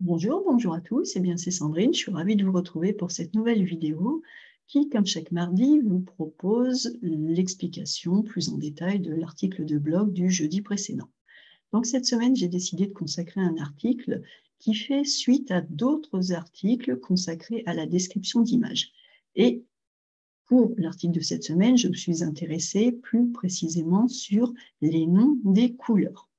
Bonjour, bonjour à tous, c'est Sandrine, je suis ravie de vous retrouver pour cette nouvelle vidéo qui, comme chaque mardi, vous propose l'explication plus en détail de l'article de blog du jeudi précédent. Donc cette semaine, j'ai décidé de consacrer un article qui fait suite à d'autres articles consacrés à la description d'images. Et pour l'article de cette semaine, je me suis intéressée plus précisément sur les noms des couleurs.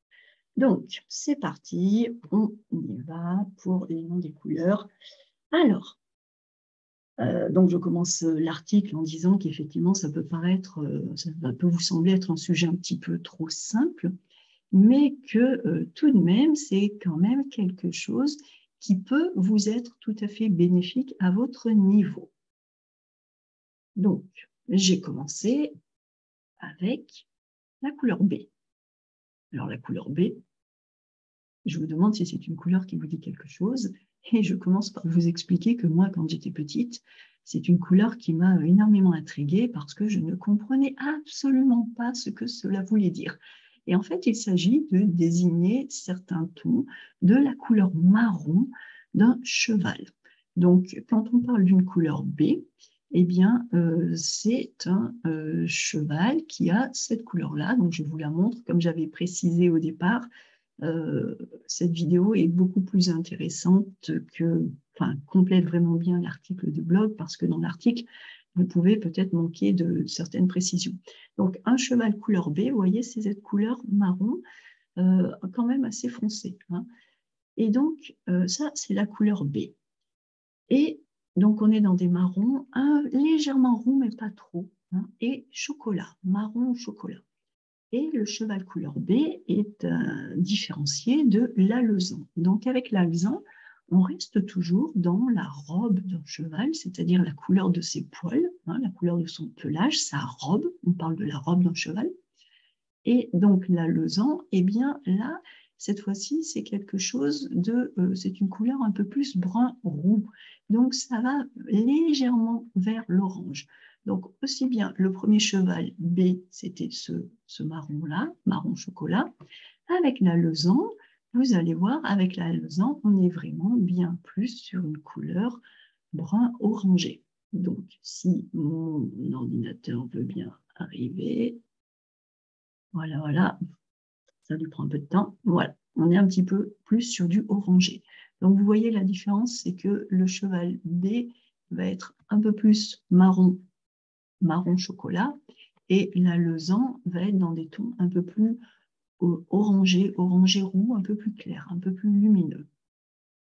Donc, c'est parti, on y va pour les noms des couleurs. Alors, donc je commence l'article en disant qu'effectivement, ça peut paraître, ça peut vous sembler être un sujet un petit peu trop simple, mais que tout de même, c'est quand même quelque chose qui peut vous être tout à fait bénéfique à votre niveau. Donc, j'ai commencé avec la couleur B. Alors, la couleur B, je vous demande si c'est une couleur qui vous dit quelque chose. Et je commence par vous expliquer que moi, quand j'étais petite, c'est une couleur qui m'a énormément intriguée parce que je ne comprenais absolument pas ce que cela voulait dire. Et en fait, il s'agit de désigner certains tons de la couleur marron d'un cheval. Donc, quand on parle d'une couleur B, eh bien, c'est un cheval qui a cette couleur-là. Donc, je vous la montre, comme j'avais précisé au départ. Cette vidéo est beaucoup plus intéressante complète vraiment bien l'article de blog parce que dans l'article, vous pouvez peut-être manquer de certaines précisions. Donc, un cheval couleur B, vous voyez, c'est cette couleur marron, quand même assez foncée, hein. Et donc, ça, c'est la couleur B. Et donc, on est dans des marrons, légèrement roux, mais pas trop, hein, et chocolat, marron ou chocolat. Et le cheval couleur B est différencié de l'alezan. Donc avec l'alezan, on reste toujours dans la robe d'un cheval, c'est-à-dire la couleur de ses poils, hein, la couleur de son pelage, sa robe. On parle de la robe d'un cheval. Et donc l'alezan, eh bien là, cette fois-ci, c'est quelque chose c'est une couleur un peu plus brun-roux. Donc ça va légèrement vers l'orange. Donc aussi bien le premier cheval B, c'était ce marron-là, marron chocolat. Avec l'alezan, vous allez voir, avec l'alezan, on est vraiment bien plus sur une couleur brun-orangé. Donc si mon ordinateur veut bien arriver, voilà, voilà, ça lui prend un peu de temps. Voilà, on est un petit peu plus sur du orangé. Donc, vous voyez la différence, c'est que le cheval B va être un peu plus marron, marron chocolat, et l'alezan va être dans des tons un peu plus orangé, orangé roux, un peu plus clair, un peu plus lumineux.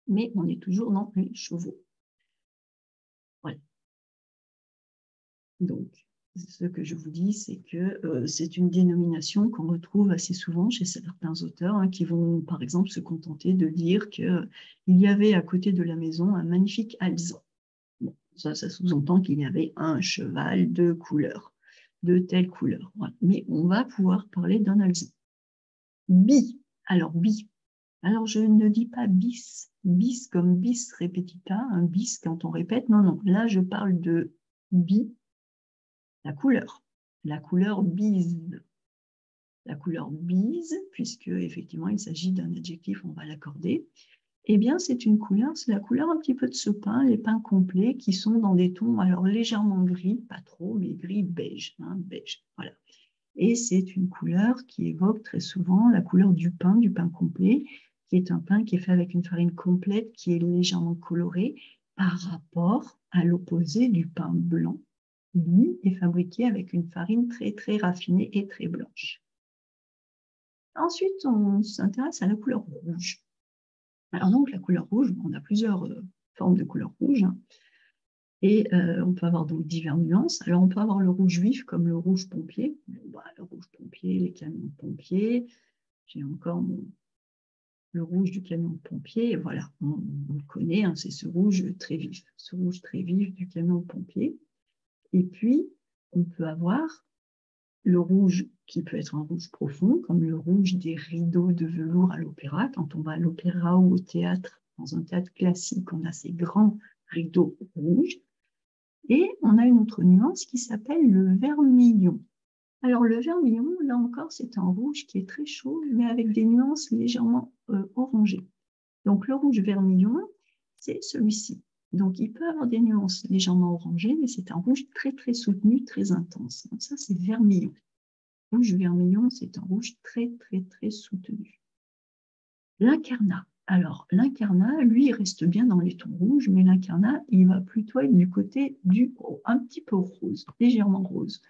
Mais on est toujours dans les chevaux. Voilà. Donc, ce que je vous dis, c'est que c'est une dénomination qu'on retrouve assez souvent chez certains auteurs, hein, qui vont, par exemple, se contenter de dire qu'il y avait à côté de la maison un magnifique alezan. Bon, ça sous-entend qu'il y avait un cheval de couleur, de telle couleur. Voilà. Mais on va pouvoir parler d'un alezan. Bi. Alors, bi. Alors, je ne dis pas bis. Bis comme bis repetita, un bis quand on répète. Non, non. Là, je parle de bi, la couleur bise. La couleur bise, puisque effectivement il s'agit d'un adjectif, on va l'accorder, eh bien c'est une couleur, c'est la couleur un petit peu de ce pain, les pains complets qui sont dans des tons alors légèrement gris, pas trop, mais gris beige, hein, beige, voilà. Et c'est une couleur qui évoque très souvent la couleur du pain complet, qui est un pain qui est fait avec une farine complète qui est légèrement colorée par rapport à l'opposé du pain blanc. Lui est fabriqué avec une farine très très raffinée et très blanche. Ensuite, on s'intéresse à la couleur rouge. Alors donc, la couleur rouge, on a plusieurs formes de couleur rouge, hein, et on peut avoir donc diverses nuances. Alors, on peut avoir le rouge vif comme le rouge pompier. Bah, le rouge pompier, les camions de pompiers. J'ai encore le rouge du camion de pompier. Et voilà, on le connaît, hein, c'est ce rouge très vif du camion de pompier. Et puis, on peut avoir le rouge qui peut être un rouge profond, comme le rouge des rideaux de velours à l'opéra. Quand on va à l'opéra ou au théâtre, dans un théâtre classique, on a ces grands rideaux rouges. Et on a une autre nuance qui s'appelle le vermillon. Alors le vermillon, là encore, c'est un rouge qui est très chaud, mais avec des nuances légèrement orangées. Donc, le rouge vermillon, c'est celui-ci. Donc, il peut avoir des nuances légèrement orangées, mais c'est un rouge très, très soutenu, très intense. Donc, ça, c'est vermillon. Rouge vermillon, c'est un rouge très, très, très soutenu. L'incarnat. Alors, l'incarnat, lui, il reste bien dans les tons rouges, mais l'incarnat, il va plutôt être du côté du un petit peu rose, légèrement rose.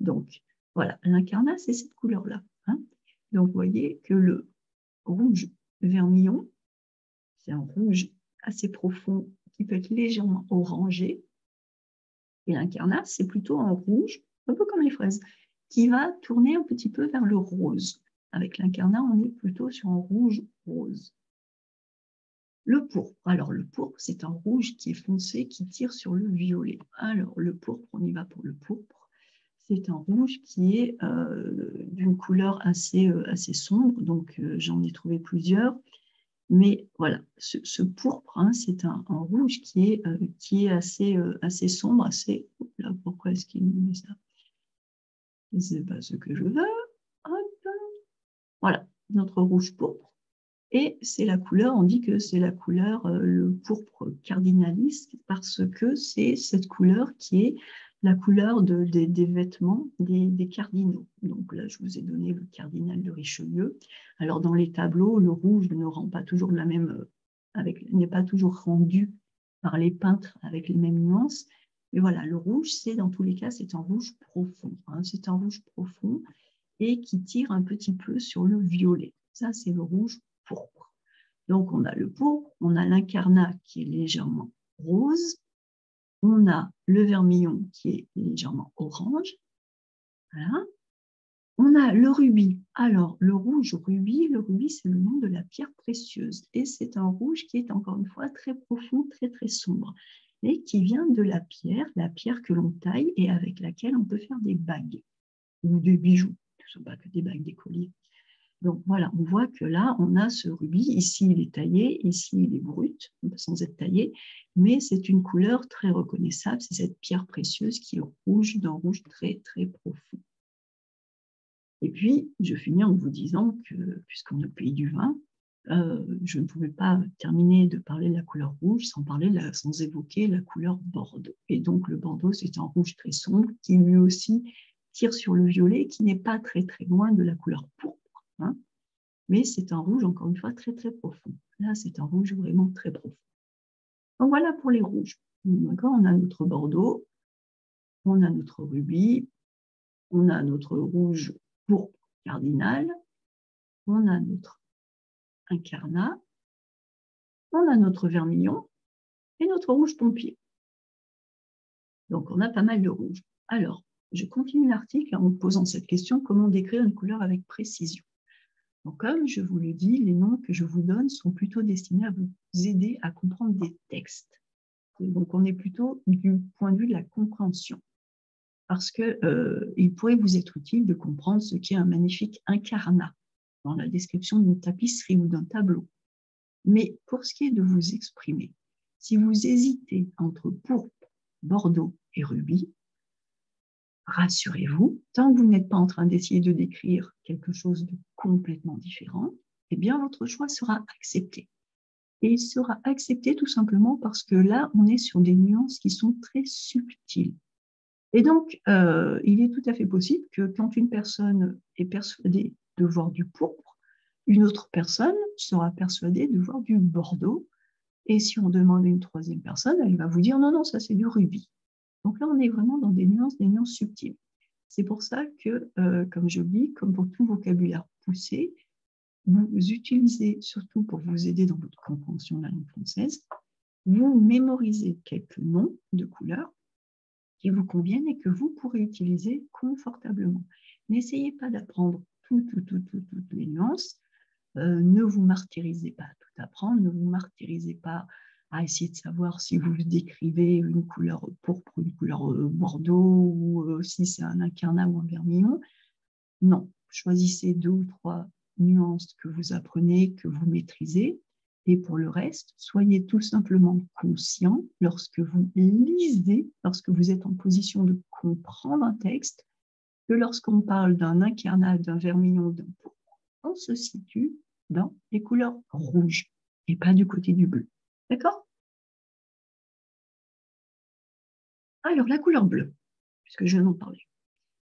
Donc, voilà, l'incarnat, c'est cette couleur-là. Hein. Donc, vous voyez que le rouge vermillon, c'est un rouge assez profond qui peut être légèrement orangé. Et l'incarnat, c'est plutôt un rouge, un peu comme les fraises, qui va tourner un petit peu vers le rose. Avec l'incarnat, on est plutôt sur un rouge rose. Le pourpre. Alors, le pourpre, c'est un rouge qui est foncé, qui tire sur le violet. Alors, le pourpre, on y va pour le pourpre. C'est un rouge qui est d'une couleur assez sombre, donc j'en ai trouvé plusieurs. Mais voilà, ce pourpre, hein, c'est un rouge qui est assez sombre, assez... Là, pourquoi est-ce qu'il me met ça? C'est pas ce que je veux. Hop. Voilà, notre rouge pourpre. Et c'est la couleur, on dit que c'est la couleur, le pourpre cardinaliste, parce que c'est cette couleur qui est la couleur des vêtements des cardinaux. Donc là, je vous ai donné le cardinal de Richelieu. Alors dans les tableaux, le rouge ne rend pas toujours la même, n'est pas toujours rendu par les peintres avec les mêmes nuances. Mais voilà, le rouge, c'est dans tous les cas, c'est un rouge profond. Hein, c'est un rouge profond et qui tire un petit peu sur le violet. Ça, c'est le rouge pourpre. Donc, on a le pourpre, on a l'incarnat qui est légèrement rose, on a le vermillon qui est légèrement orange, voilà. On a le rubis. Alors, le rubis, c'est le nom de la pierre précieuse. Et c'est un rouge qui est encore une fois très profond, très, très sombre. Et qui vient de la pierre que l'on taille et avec laquelle on peut faire des bagues ou des bijoux. Ce ne sont pas que des bagues, des colliers. Donc voilà, on voit que là, on a ce rubis. Ici, il est taillé, ici, il est brut, sans être taillé, mais c'est une couleur très reconnaissable. C'est cette pierre précieuse qui est rouge, d'un rouge très, très profond. Et puis, je finis en vous disant que, puisqu'on est au pays du vin, je ne pouvais pas terminer de parler de la couleur rouge sans évoquer la couleur bordeaux. Et donc, le bordeaux, c'est un rouge très sombre qui lui aussi tire sur le violet, qui n'est pas très, très loin de la couleur pourpre. Hein, mais c'est un rouge, encore une fois, très, très profond. Là, c'est un rouge vraiment très profond. Donc, voilà pour les rouges. On a notre bordeaux, on a notre rubis, on a notre rouge pourpre cardinal, on a notre incarnat, on a notre vermillon et notre rouge pompier. Donc, on a pas mal de rouge. Alors, je continue l'article en me posant cette question, comment décrire une couleur avec précision? Donc, comme je vous le dis, les noms que je vous donne sont plutôt destinés à vous aider à comprendre des textes. Donc, on est plutôt du point de vue de la compréhension. Parce qu'il pourrait vous être utile de comprendre ce qu'est un magnifique incarnat dans la description d'une tapisserie ou d'un tableau. Mais pour ce qui est de vous exprimer, si vous hésitez entre pourpre, bordeaux et rubis, rassurez-vous, tant que vous n'êtes pas en train d'essayer de décrire quelque chose de complètement différent, eh bien, votre choix sera accepté. Et il sera accepté tout simplement parce que là, on est sur des nuances qui sont très subtiles. Et donc, il est tout à fait possible que quand une personne est persuadée de voir du pourpre, une autre personne sera persuadée de voir du bordeaux. Et si on demande à une troisième personne, elle va vous dire non, non, ça c'est du rubis. Donc là, on est vraiment dans des nuances subtiles. C'est pour ça que, comme je le dis, comme pour tout vocabulaire poussé, vous utilisez, surtout pour vous aider dans votre compréhension de la langue française, vous mémorisez quelques noms de couleurs qui vous conviennent et que vous pourrez utiliser confortablement. N'essayez pas d'apprendre toutes les nuances. Ne vous martyrisez pas à tout apprendre. Ne vous martyrisez pas à essayer de savoir si vous décrivez une couleur pourpre, une couleur bordeaux, ou si c'est un incarnat ou un vermillon. Non, choisissez 2 ou 3 nuances que vous apprenez, que vous maîtrisez. Et pour le reste, soyez tout simplement conscient lorsque vous lisez, lorsque vous êtes en position de comprendre un texte, que lorsqu'on parle d'un incarnat, d'un vermillon, d'un pourpre, on se situe dans les couleurs rouges. et pas du côté du bleu. D'accord? Alors, la couleur bleue, puisque je viens d'en parler.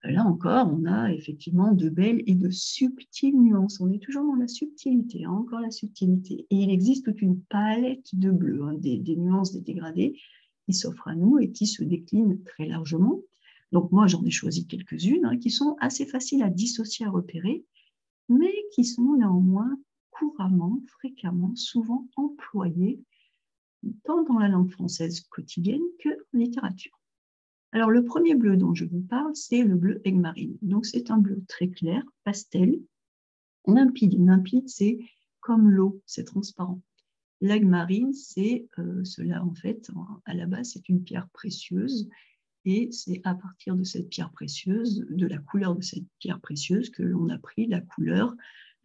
Là encore, on a effectivement de belles et de subtiles nuances. On est toujours dans la subtilité, hein, encore la subtilité. Et il existe toute une palette de bleus, hein, des nuances, des dégradés qui s'offrent à nous et qui se déclinent très largement. Donc moi, j'en ai choisi quelques-unes hein, qui sont assez faciles à dissocier, à repérer, mais qui sont néanmoins couramment, fréquemment, souvent employées tant dans la langue française quotidienne que en littérature. Alors, le premier bleu dont je vous parle, c'est le bleu aigue marine. Donc, c'est un bleu très clair, pastel, limpide. Limpide, c'est comme l'eau, c'est transparent. L'aigue marine, c'est cela, en fait, à la base, c'est une pierre précieuse. Et c'est à partir de cette pierre précieuse, de la couleur de cette pierre précieuse, que l'on a pris la couleur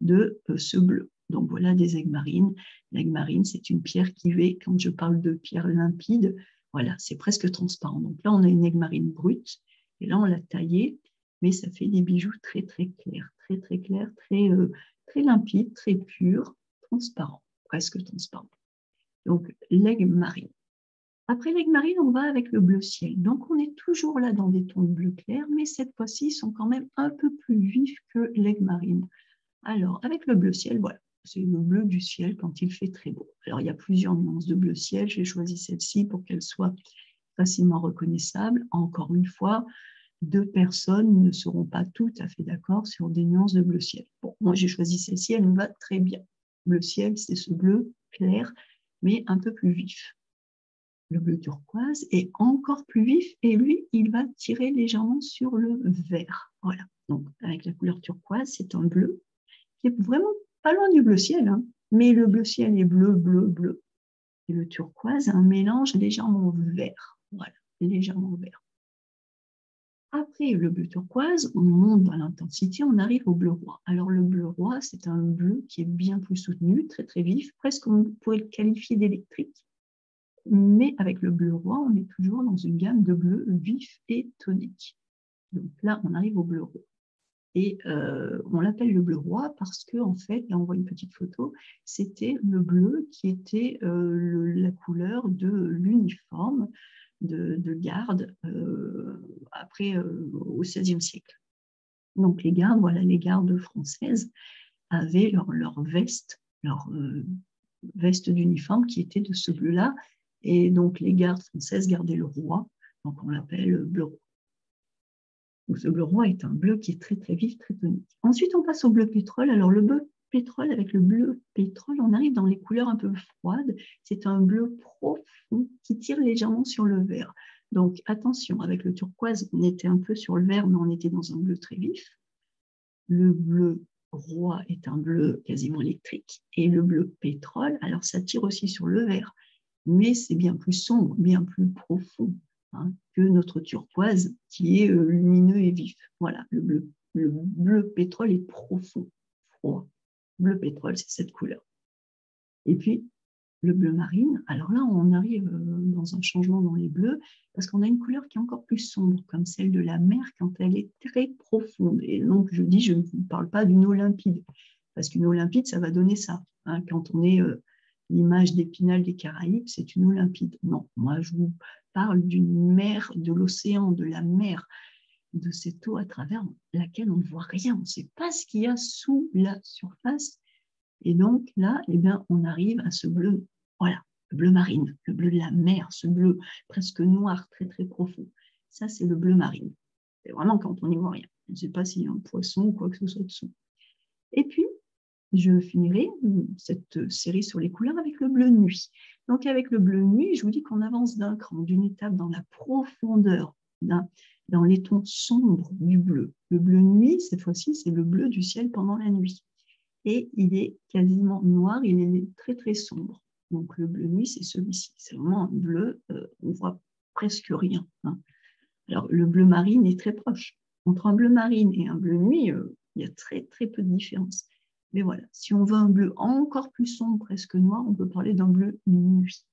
de ce bleu. Donc, voilà des aigues marines. L'aigue marine, c'est une pierre qui est, quand je parle de pierre limpide, voilà, c'est presque transparent. Donc là, on a une aigue marine brute, et là, on l'a taillée, mais ça fait des bijoux très, très clairs, très clairs, très limpides, très purs, transparents, presque transparents. Donc, l'aigue marine. Après l'aigue marine, on va avec le bleu ciel. Donc, on est toujours là dans des tons de bleu clair, mais cette fois-ci, ils sont quand même un peu plus vifs que l'aigue marine. Alors, avec le bleu ciel, voilà, c'est le bleu du ciel quand il fait très beau. Alors, il y a plusieurs nuances de bleu ciel. J'ai choisi celle-ci pour qu'elle soit facilement reconnaissable. Encore une fois, deux personnes ne seront pas tout à fait d'accord sur des nuances de bleu ciel. Bon, moi, j'ai choisi celle-ci, elle me va très bien. Bleu ciel, c'est ce bleu clair, mais un peu plus vif. Le bleu turquoise est encore plus vif et lui, il va tirer légèrement sur le vert. Voilà, donc avec la couleur turquoise, c'est un bleu qui est vraiment pas loin du bleu ciel, hein. Mais le bleu ciel est bleu, bleu, bleu. Et le turquoise, un mélange légèrement vert. Voilà, légèrement vert. Après le bleu turquoise, on monte dans l'intensité, on arrive au bleu roi. Alors le bleu roi, c'est un bleu qui est bien plus soutenu, très très vif, presque on pourrait le qualifier d'électrique. Mais avec le bleu roi, on est toujours dans une gamme de bleus vifs et toniques. Donc là, on arrive au bleu roi. Et on l'appelle le bleu roi parce que, en fait, là on voit une petite photo, c'était le bleu qui était la couleur de l'uniforme de garde après au XVIe siècle. Donc les gardes, voilà, les gardes françaises avaient leur veste, leur veste d'uniforme qui était de ce bleu-là. Et donc les gardes françaises gardaient le roi, donc on l'appelle bleu roi. Donc, ce bleu roi est un bleu qui est très très vif, très tonique. Ensuite, on passe au bleu pétrole. Alors, le bleu pétrole, avec le bleu pétrole, on arrive dans les couleurs un peu froides. C'est un bleu profond qui tire légèrement sur le vert. Donc, attention, avec le turquoise, on était un peu sur le vert, mais on était dans un bleu très vif. Le bleu roi est un bleu quasiment électrique. Et le bleu pétrole, alors ça tire aussi sur le vert, mais c'est bien plus sombre, bien plus profond. Hein, que notre turquoise qui est lumineux et vif. Voilà, le bleu pétrole est profond, froid. Bleu pétrole, c'est cette couleur. Et puis, le bleu marine, alors là, on arrive dans un changement dans les bleus, parce qu'on a une couleur qui est encore plus sombre, comme celle de la mer quand elle est très profonde. Et donc, je dis, je ne vous parle pas d'une eau limpide, parce qu'une eau limpide, ça va donner ça. Hein, quand on est l'image d'Épinal des Caraïbes, c'est une eau limpide. Non, moi, je vous parle d'une mer, de l'océan, de la mer, de cette eau à travers laquelle on ne voit rien. On ne sait pas ce qu'il y a sous la surface. Et donc là, eh bien, on arrive à ce bleu, voilà, le bleu marine, le bleu de la mer, ce bleu presque noir, très très profond. Ça, c'est le bleu marine. C'est vraiment quand on n'y voit rien. Je ne sais pas s'il y a un poisson ou quoi que ce soit dessous. Et puis, je finirai cette série sur les couleurs avec le bleu nuit. Donc, avec le bleu nuit, je vous dis qu'on avance d'un cran, d'une étape dans la profondeur, dans les tons sombres du bleu. Le bleu nuit, cette fois-ci, c'est le bleu du ciel pendant la nuit. Et il est quasiment noir, il est très, très sombre. Donc, le bleu nuit, c'est celui-ci. C'est vraiment un bleu, on voit presque rien. Hein. Alors, le bleu marine est très proche. Entre un bleu marine et un bleu nuit, il y a très, très peu de différence. Mais voilà, si on veut un bleu encore plus sombre, presque noir, on peut parler d'un bleu nuit.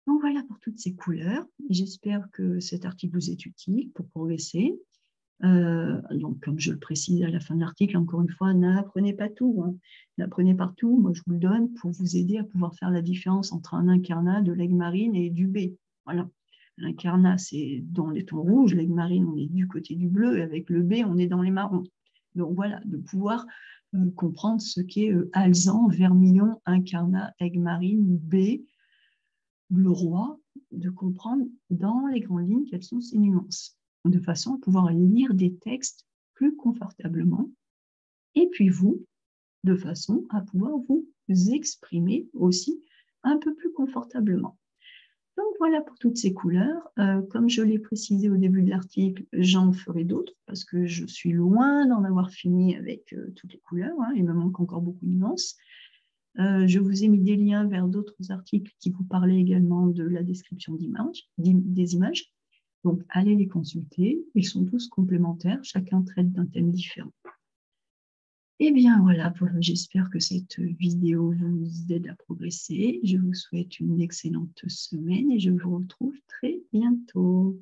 Donc voilà pour toutes ces couleurs. J'espère que cet article vous est utile pour progresser. Donc, comme je le précise à la fin de l'article, encore une fois, n'apprenez pas tout. Hein. N'apprenez pas tout. Moi, je vous le donne pour vous aider à pouvoir faire la différence entre un incarnat de l'aigle marine et du B. Voilà. L'incarnat, c'est dans les tons rouges. L'aigle marine, on est du côté du bleu. Et avec le B, on est dans les marrons. Donc, voilà, de pouvoir comprendre ce qu'est alezan, vermillon, incarnat, aigle marine, B, le roi, de comprendre dans les grandes lignes quelles sont ces nuances, de façon à pouvoir lire des textes plus confortablement, et puis vous, de façon à pouvoir vous exprimer aussi un peu plus confortablement. Donc voilà pour toutes ces couleurs. Comme je l'ai précisé au début de l'article, j'en ferai d'autres parce que je suis loin d'en avoir fini avec toutes les couleurs. Hein, il me manque encore beaucoup de nuances. Je vous ai mis des liens vers d'autres articles qui vous parlaient également de la description des images. Donc, allez les consulter. Ils sont tous complémentaires. Chacun traite d'un thème différent. Eh bien, voilà, j'espère que cette vidéo vous aide à progresser. Je vous souhaite une excellente semaine et je vous retrouve très bientôt.